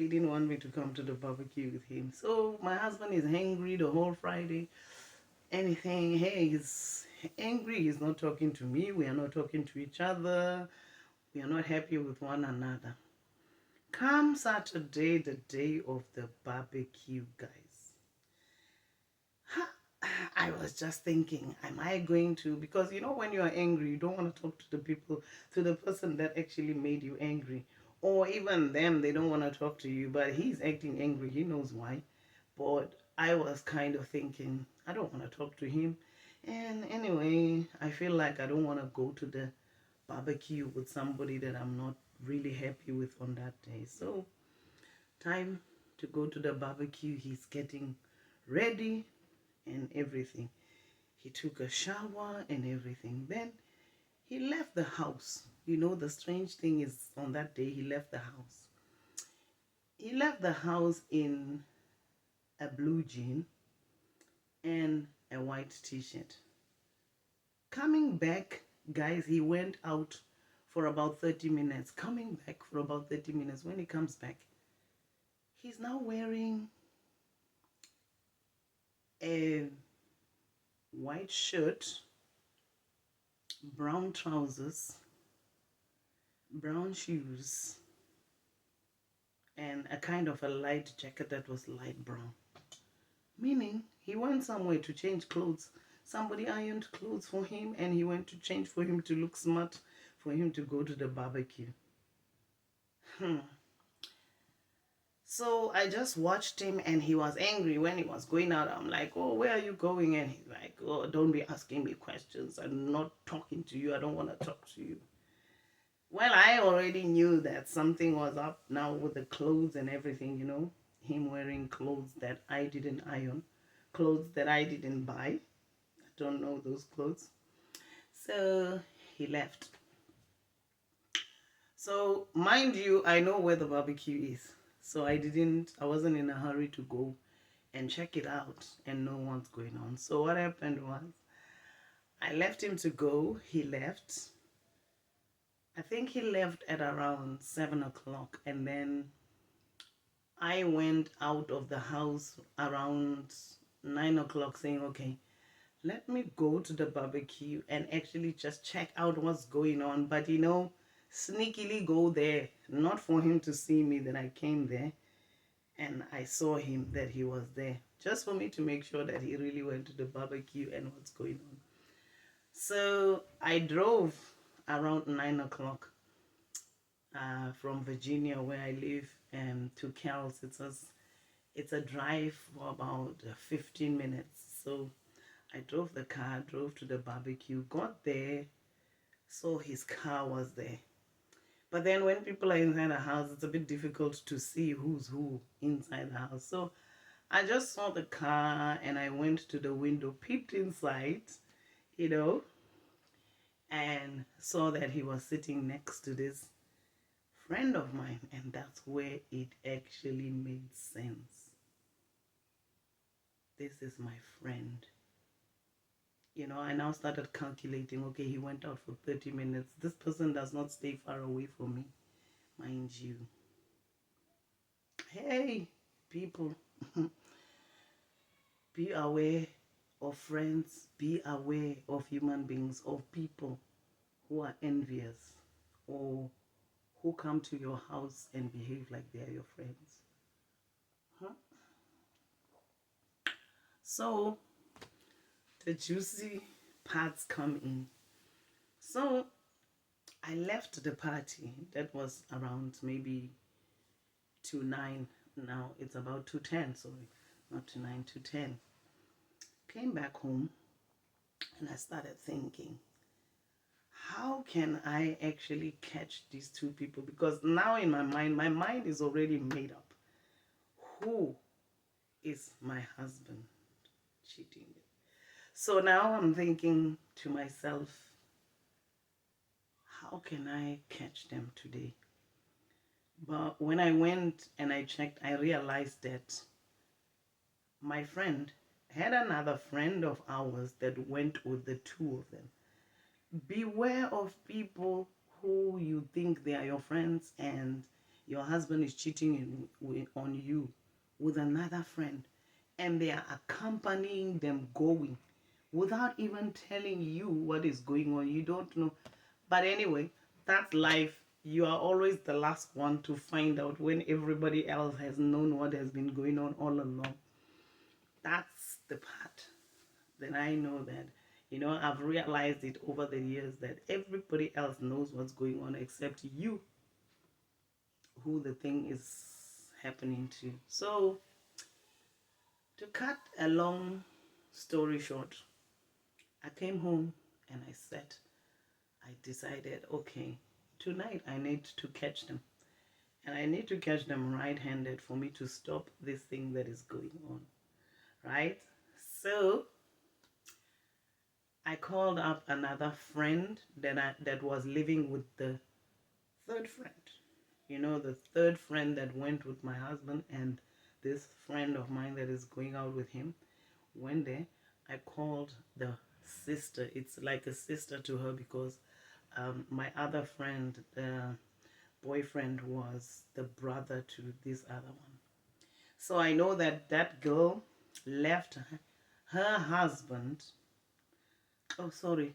He didn't want me to come to the barbecue with him. So my husband is angry the whole Friday. Anything, hey, he's angry. He's not talking to me. We are not talking to each other. We are not happy with one another. Come Saturday, the day of the barbecue, guys. I was just thinking, am I going to? Because you know, when you are angry, you don't want to talk to the people, to the person that actually made you angry. Or even them, they don't want to talk to you, but he's acting angry. He knows why. But I was kind of thinking, I don't want to talk to him. And anyway, I feel like I don't want to go to the barbecue with somebody that I'm not really happy with on that day. So, time to go to the barbecue. He's getting ready and everything. He took a shower and everything. Then he left the house. You know, the strange thing is on that day, he left the house. He left the house in a blue jean and a white t-shirt. Coming back, guys, he went out for about 30 minutes. Coming back for about 30 minutes. When he comes back, he's now wearing a white shirt, brown trousers, brown shoes, and a kind of a light jacket that was light brown. Meaning, he went somewhere to change clothes. Somebody ironed clothes for him, and he went to change for him to look smart, for him to go to the barbecue. So I just watched him, and he was angry when he was going out. I'm like, oh, where are you going? And he's like, oh, don't be asking me questions. I'm not talking to you. I don't want to talk to you. Well, I already knew that something was up now with the clothes and everything, you know. Him wearing clothes that I didn't iron, clothes that I didn't buy. I don't know those clothes. So he left. So, mind you, I know where the barbecue is. So I wasn't in a hurry to go and check it out and know what's going on. So what happened was, I left him to go. He left. I think he left at around 7 o'clock. And then I went out of the house around 9 o'clock saying, okay, let me go to the barbecue and actually just check out what's going on. But you know, sneakily go there, not for him to see me that I came there and I saw him that he was there, just for me to make sure that he really went to the barbecue and what's going on. So I drove around 9 o'clock from Virginia, where I live, to Kells. It's a drive for about 15 minutes. So I drove the car, drove to the barbecue, got there, saw his car was there. But then when people are inside the house, it's a bit difficult to see who's who inside the house. So I just saw the car and I went to the window, peeped inside, you know, and saw that he was sitting next to this friend of mine. And that's where it actually made sense. This is my friend. You know, I now started calculating, okay, he went out for 30 minutes. This person does not stay far away from me, mind you. Hey, people, be aware of friends, be aware of human beings, of people who are envious or who come to your house and behave like they are your friends. Huh? So, the juicy parts come in. So, I left the party. That was around maybe 2:09. Now it's about 2:10, sorry. Not 2:09, 2:10. Came back home and I started thinking, how can I actually catch these two people? Because now in my mind is already made up. Who is my husband cheating with? So now I'm thinking to myself, how can I catch them today? But when I went and I checked, I realized that my friend had another friend of ours that went with the two of them. Beware of people who you think they are your friends and your husband is cheating on you with another friend, and they are accompanying them going without even telling you what is going on. You don't know. But anyway, that's life. You are always the last one to find out when everybody else has known what has been going on all along. That's the part that I know that, I've realized it over the years that everybody else knows what's going on except you, who the thing is happening to. So, to cut a long story short, I came home and I decided, okay, tonight I need to catch them. And I need to catch them right-handed for me to stop this thing that is going on, right? So I called up another friend that was living with the third friend. The third friend that went with my husband, and this friend of mine that is going out with him went there. I called the sister. It's like a sister to her because my other friend, the boyfriend, was the brother to this other one. So I know that that girl left her husband. Oh, sorry,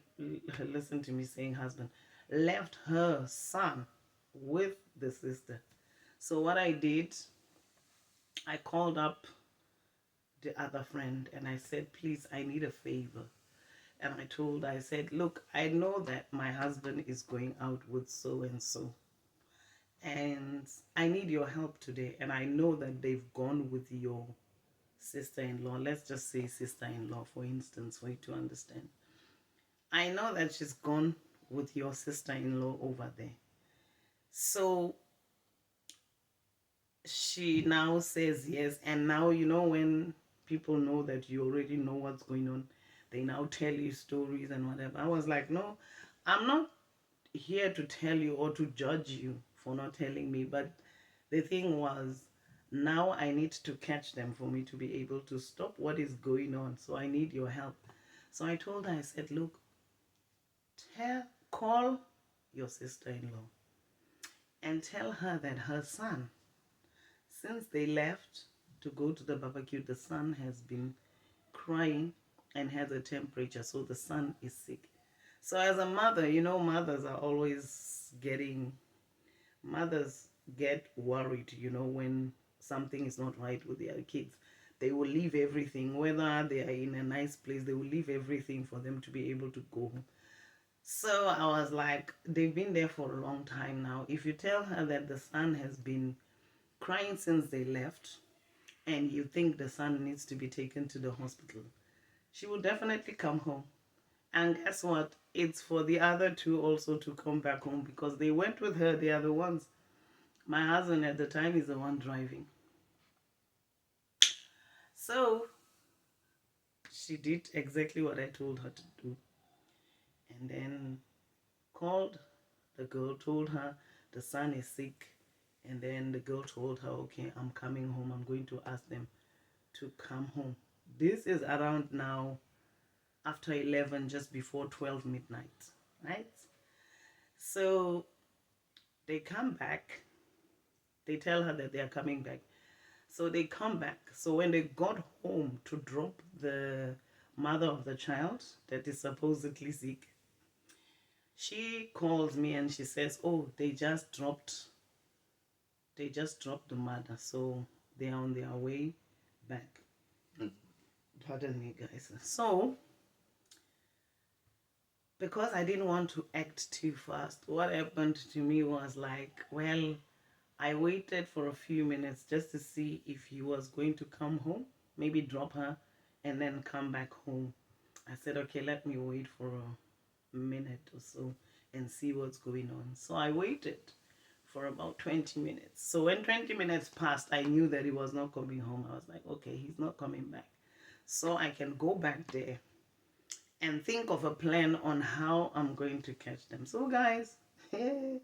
listen to me saying husband. Left her son with the sister. So what I did, I called up the other friend and I said, please, I need a favor. And I said, look, I know that my husband is going out with so and so. And I need your help today. And I know that they've gone with your sister-in-law. Let's just say sister-in-law, for instance, for you to understand. I know that she's gone with your sister-in-law over there. So she now says yes. And now, when people know that you already know what's going on, they now tell you stories and whatever. I was like, no, I'm not here to tell you or to judge you for not telling me. But the thing was, now I need to catch them for me to be able to stop what is going on. So I need your help. So I told her, I said, look, call your sister-in-law and tell her that her son, since they left to go to the barbecue, the son has been crying and has a temperature, so the son is sick. So as a mother, mothers get worried, when something is not right with their kids. They will leave everything, whether they are in a nice place, they will leave everything for them to be able to go home. So I was like, they've been there for a long time now. If you tell her that the son has been crying since they left and you think the son needs to be taken to the hospital, she will definitely come home. And guess what? It's for the other two also to come back home because they went with her. They are the ones. My husband at the time is the one driving. So she did exactly what I told her to do. And then called the girl, told her the son is sick. And then the girl told her, okay, I'm coming home. I'm going to ask them to come home. This is around now after 11, just before 12 midnight, right? So they come back. They tell her that they are coming back. So they come back. So when they got home to drop the mother of the child that is supposedly sick, she calls me and she says, oh, they just dropped the mother. So they are on their way back. Pardon me, guys. So because I didn't want to act too fast, what happened to me was like, well, I waited for a few minutes just to see if he was going to come home, maybe drop her, and then come back home. I said, okay, let me wait for a minute or so and see what's going on. So I waited for about 20 minutes. So when 20 minutes passed, I knew that he was not coming home. I was like, okay, he's not coming back. So I can go back there and think of a plan on how I'm going to catch them. So guys, when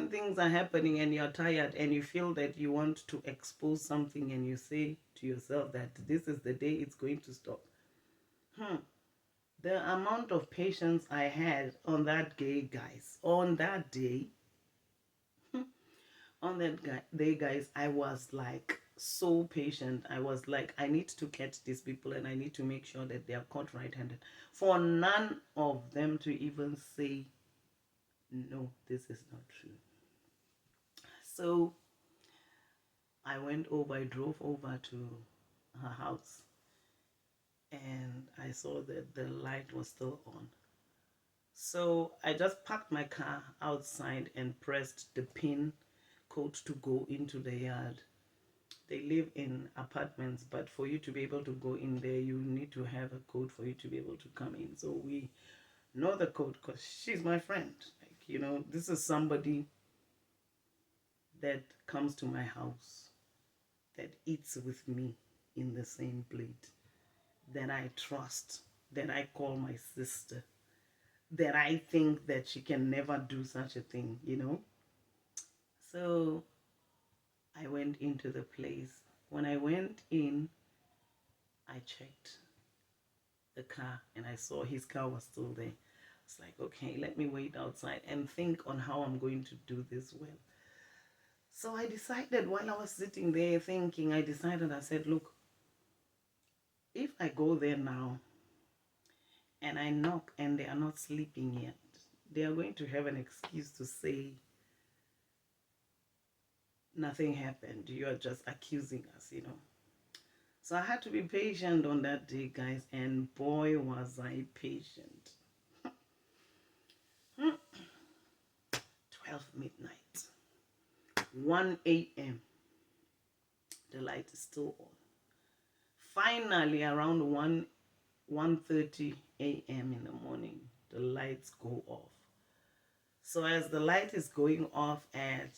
things are happening and you're tired and you feel that you want to expose something and you say to yourself that this is the day it's going to stop. The amount of patience I had on that day, guys, on that on that day, guys, I was like so patient. I was like, I need to catch these people and I need to make sure that they are caught red-handed. For none of them to even say, no, this is not true. So I drove over to her house and I saw that the light was still on. So I just parked my car outside and pressed the pin code to go into the yard. They live in apartments, but for you to be able to go in there, you need to have a code for you to be able to come in. So we know the code because she's my friend. Like, you know, this is somebody that comes to my house, that eats with me in the same plate, that I trust, that I call my sister, that I think that she can never do such a thing, you know? So I went into the place. When I went in, I checked the car and I saw his car was still there. It's like, okay, let me wait outside and think on how I'm going to do this well. So I decided, while I was sitting there thinking, I said, look, if I go there now and I knock and they are not sleeping yet, they are going to have an excuse to say nothing happened. You are just accusing us, you know. So I had to be patient on that day, guys, and boy, was I patient. 12 midnight, 1 a.m., the light is still on. Finally, around 1:30 a.m. in the morning, the lights go off. So as the light is going off at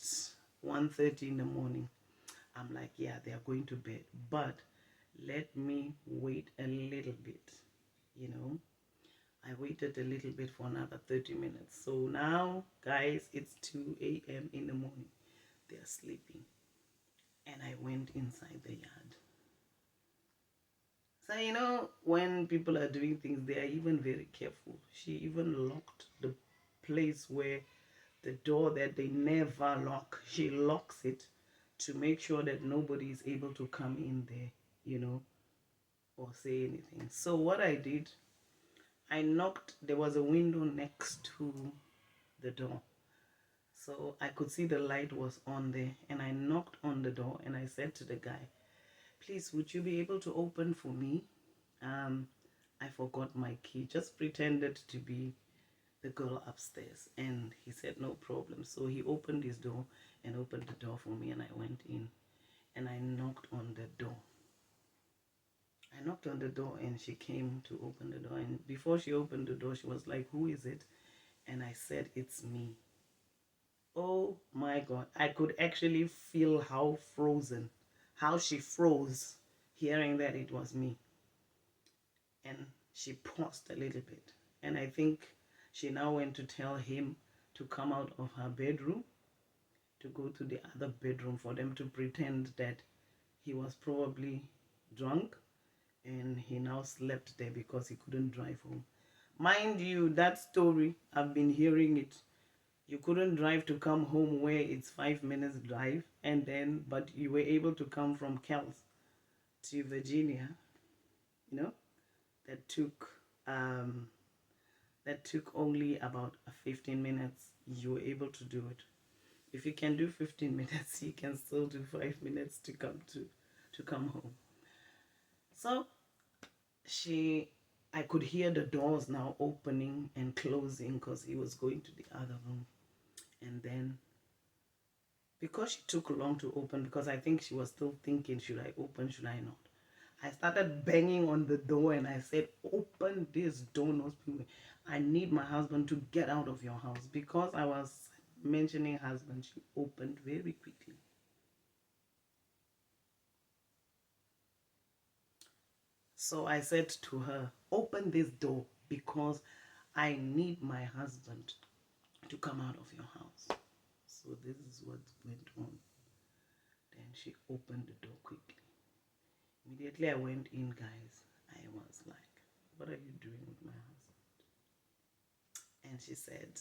1:30 in the morning, I'm like, yeah, they are going to bed, but let me wait a little bit, you know. I waited a little bit for another 30 minutes. So now, guys, it's 2 a.m. in the morning. They're sleeping. And I went inside the yard. So, you know, when people are doing things, they are even very careful. She even locked the place where the door that they never lock, she locks it to make sure that nobody is able to come in there, you know, or say anything. So what I did, I knocked. There was a window next to the door. So I could see the light was on there, and I knocked on the door and I said to the guy, please, would you be able to open for me? I forgot my key. Just pretended to be the girl upstairs. And he said, no problem. So he opened his door and opened the door for me, and I went in and I knocked on the door. I knocked on the door and she came to open the door. And before she opened the door, she was like, who is it? And I said, it's me. Oh my God. I could actually feel how she froze hearing that it was me. And she paused a little bit. And I think she now went to tell him to come out of her bedroom, to go to the other bedroom for them to pretend that he was probably drunk and he now slept there because he couldn't drive home. Mind you, that story, I've been hearing it. You couldn't drive to come home where it's 5 minutes drive, but you were able to come from Kells to Virginia, you know, that took um, only about 15 minutes. You were able to do it. If you can do 15 minutes, you can still do 5 minutes to come home. So I could hear the doors now opening and closing because he was going to the other room. And then, because she took long to open, because I think she was still thinking, should I open, should I not? I started banging on the door and I said, open this door. I need my husband to get out of your house. Because I was mentioning husband, she opened very quickly. So I said to her, open this door because I need my husband to come out of your house. So this is what went on. Then she opened the door quickly. Immediately I went in, guys. I was like, what are you doing with my husband? And she said,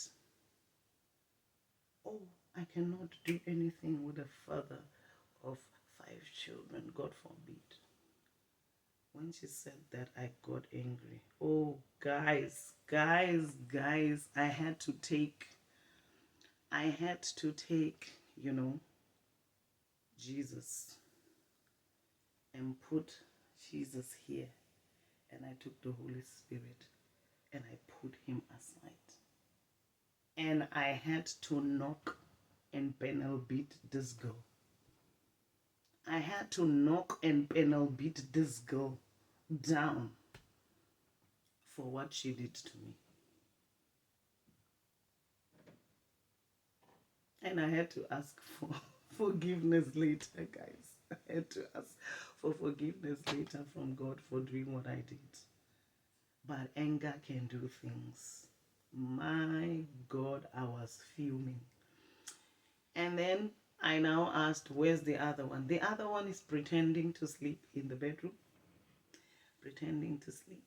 oh, I cannot do anything with a father of 5 children, God forbid. When she said that, I got angry. Oh, guys, I had to take, Jesus and put Jesus here. And I took the Holy Spirit and I put him aside. And I had to knock and panel beat this girl. I had to knock and panel beat this girl down for what she did to me. And I had to ask for forgiveness later, guys. I had to ask for forgiveness later from God for doing what I did. But anger can do things. My God, I was fuming. And then I now asked, where's the other one? The other one is pretending to sleep in the bedroom. Pretending to sleep.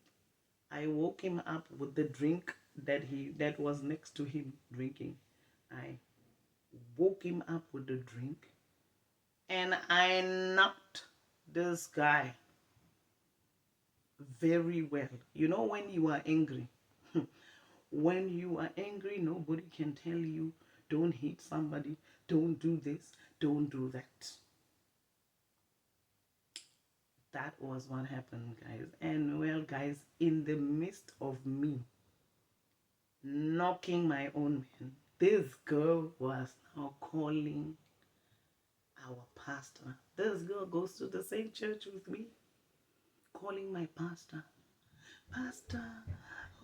I woke him up with the drink that was next to him drinking. I woke him up with the drink and I knocked this guy very well. You know, when you are angry, when you are angry, nobody can tell you, don't hit somebody, don't do this, don't do that. That was what happened, guys. And well, guys, in the midst of me knocking my own man, this girl was now calling our pastor. This girl goes to the same church with me, calling my pastor. Pastor,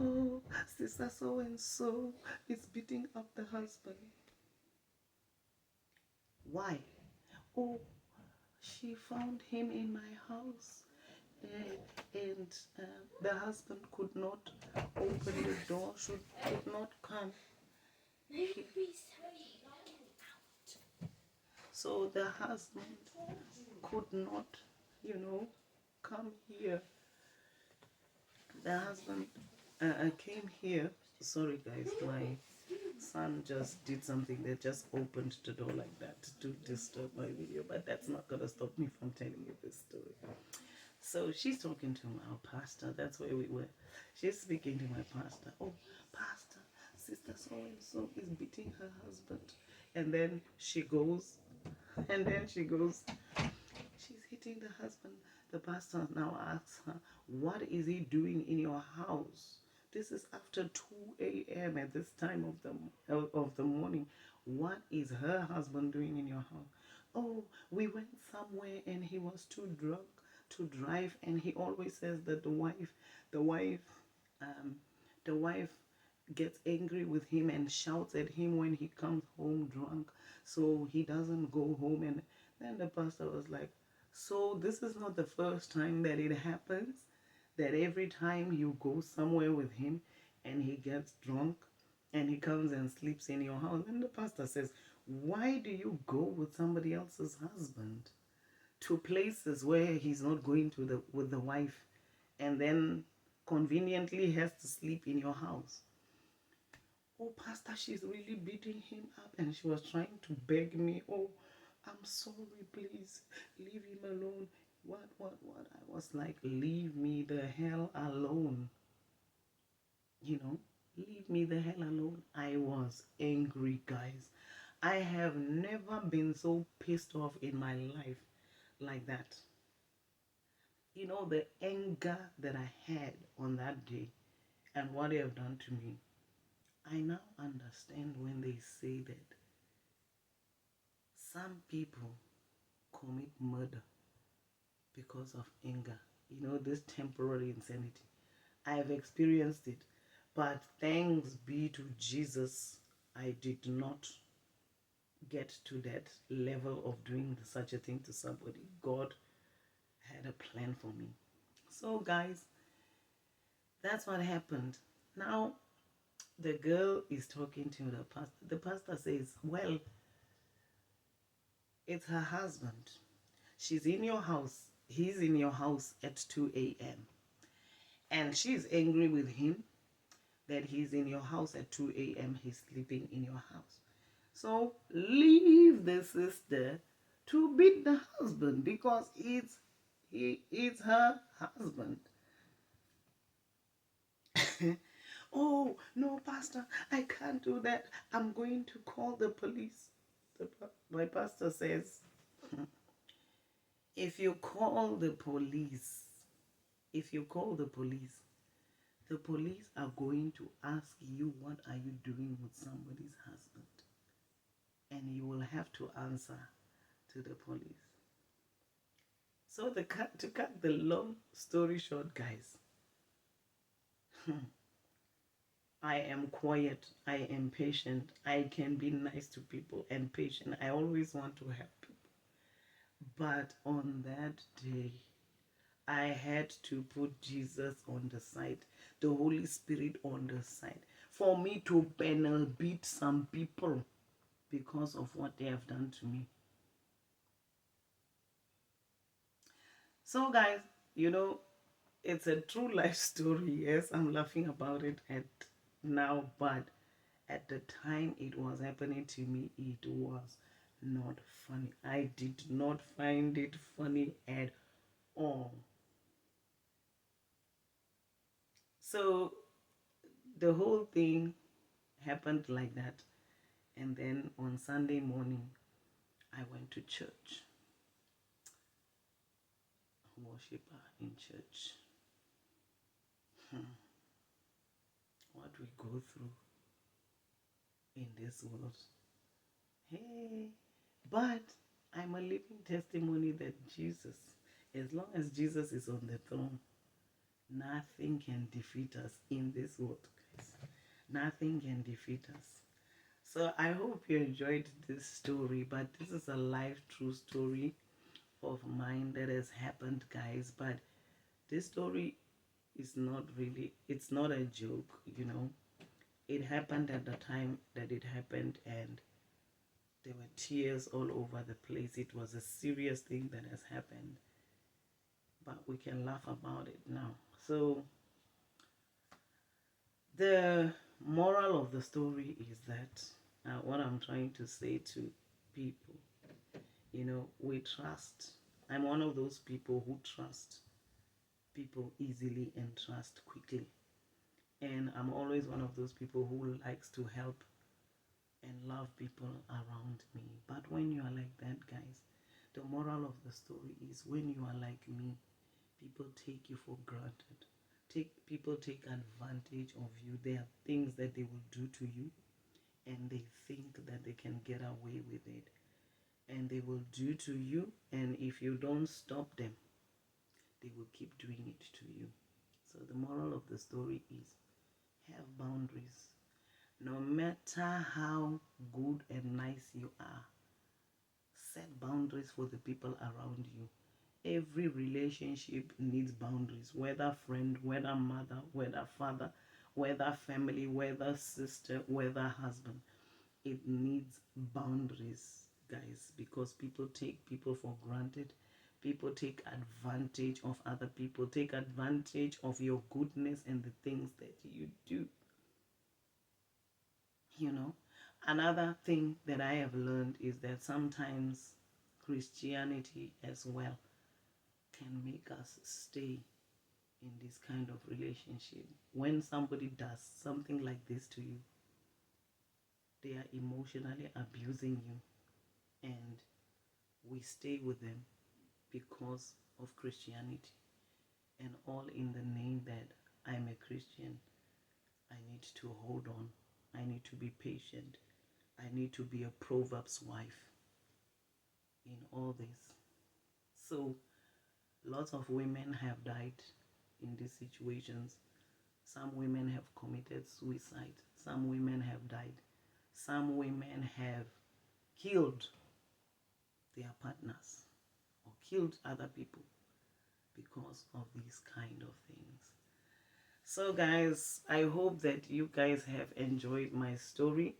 oh, sister so and so is beating up the husband. Why? Oh, she found him in my house, and the husband could not open the door, could not come. So the husband could not, come here. The husband came here. Sorry, guys, my son just did something that just opened the door like that to disturb my video, but that's not gonna stop me from telling you this story. So she's talking to our pastor. That's where we were. She's speaking to my pastor. Oh, pastor, sister so and so is beating her husband. And then she goes, she's hitting the husband. The pastor now asks her, what is he doing in your house? This is after 2 a.m. at this time of the morning. What is her husband doing in your house? Oh, we went somewhere and he was too drunk to drive, and he always says that the wife gets angry with him and shouts at him when he comes home drunk, so he doesn't go home. And then the pastor was like, so this is not the first time that it happens, that every time you go somewhere with him and he gets drunk and he comes and sleeps in your house. And the pastor says, why do you go with somebody else's husband to places where he's not going to with the wife, and then conveniently has to sleep in your house? Oh, pastor, she's really beating him up. And she was trying to beg me, oh, I'm sorry, please leave him alone. What? I was like, leave me the hell alone. Leave me the hell alone. I was angry, guys. I have never been so pissed off in my life like that. The anger that I had on that day and what they have done to me. I now understand when they say that some people commit murder because of anger. This temporary insanity. I've experienced it. But thanks be to Jesus, I did not get to that level of doing such a thing to somebody. God had a plan for me. So, guys, that's what happened. Now, the girl is talking to the pastor. The pastor says, well, it's her husband. She's in your house. He's in your house at 2 a.m. And she's angry with him that he's in your house at 2 a.m. He's sleeping in your house. So leave the sister to beat the husband because it's her husband. Oh, no, Pastor, I can't do that. I'm going to call the police. My pastor says, if you call the police, if you call the police are going to ask you, what are you doing with somebody's husband? And you will have to answer to the police. So to cut the long story short, guys, I am quiet, I am patient, I can be nice to people and patient. I always want to help people. But on that day, I had to put Jesus on the side, the Holy Spirit on the side, for me to panel beat some people because of what they have done to me. So, guys, you know, it's a true life story. Yes, I'm laughing about it at now, but at the time it was happening to me, it was not funny. I did not find it funny at all. So the whole thing happened like that. And then on Sunday morning, I went to church, worshiper in church. What we go through in this world. Hey, but I'm a living testimony that Jesus, as long as Jesus is on the throne, nothing can defeat us in this world, guys. Nothing can defeat us. So I hope you enjoyed this story, but this is a life true story of mine that has happened, guys. But this story is not really, it's not a joke, you know. It happened at the time that it happened, and there were tears all over the place. It was a serious thing that has happened, but we can laugh about it now. So the moral of the story is that what I'm trying to say to people, you know, we trust. I'm one of those people who trust people easily and trust quickly. And I'm always one of those people who likes to help and love people around me. But when you are like that, guys, the moral of the story is when you are like me, people take you for granted. People take advantage of you. There are things that they will do to you and they think that they can get away with it. And they will do to you, and if you don't stop them, they will keep doing it to you. So the moral of the story is have boundaries. No matter how good and nice you are, set boundaries for the people around you. Every relationship needs boundaries, whether friend, whether mother, whether father, whether family, whether sister, whether husband. It needs boundaries, guys, because people take people for granted. People take advantage of other people, take advantage of your goodness and the things that you do. You know, another thing that I have learned is that sometimes Christianity as well can make us stay in this kind of relationship. When somebody does something like this to you, they are emotionally abusing you, and we stay with them because of Christianity, and all in the name that I'm a Christian. I need to hold on. I need to be patient. I need to be a Proverbs wife in all this. So lots of women have died in these situations. Some women have committed suicide. Some women have died. Some women have killed their partners or killed other people because of these kind of things. So guys, I hope that you guys have enjoyed my story.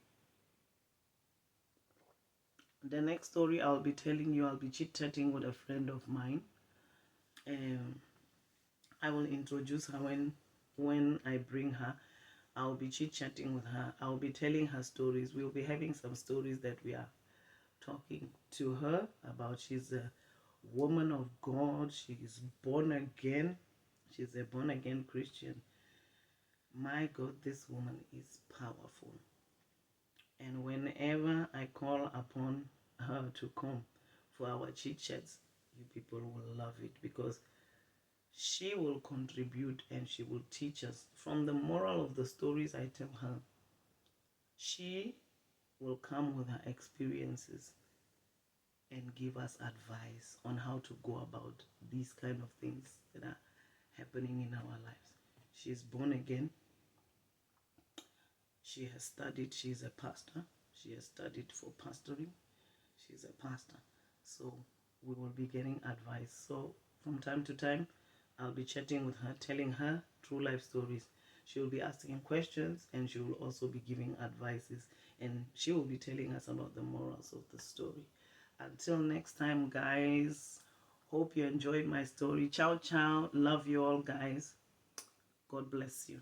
The next story I'll be telling you, I'll be chit-chatting with a friend of mine. I will introduce her when I bring her. I'll be chit-chatting with her. I'll be telling her stories. We'll be having some stories that we are talking to her about. She's a woman of God. She's born again. She's a born again Christian. My God, this woman is powerful. And whenever I call upon her to come for our chit chats, you people will love it because she will contribute and she will teach us from the moral of the stories I tell her. She will come with her experiences and give us advice on how to go about these kind of things that are happening in our lives. She's born again. She has studied. She's a pastor. She has studied for pastoring. She's a pastor. So we will be getting advice. So from time to time, I'll be chatting with her, telling her true life stories. She will be asking questions and she will also be giving advices. And she will be telling us about the morals of the story. Until next time, guys, hope you enjoyed my story. Ciao, ciao. Love you all, guys. God bless you.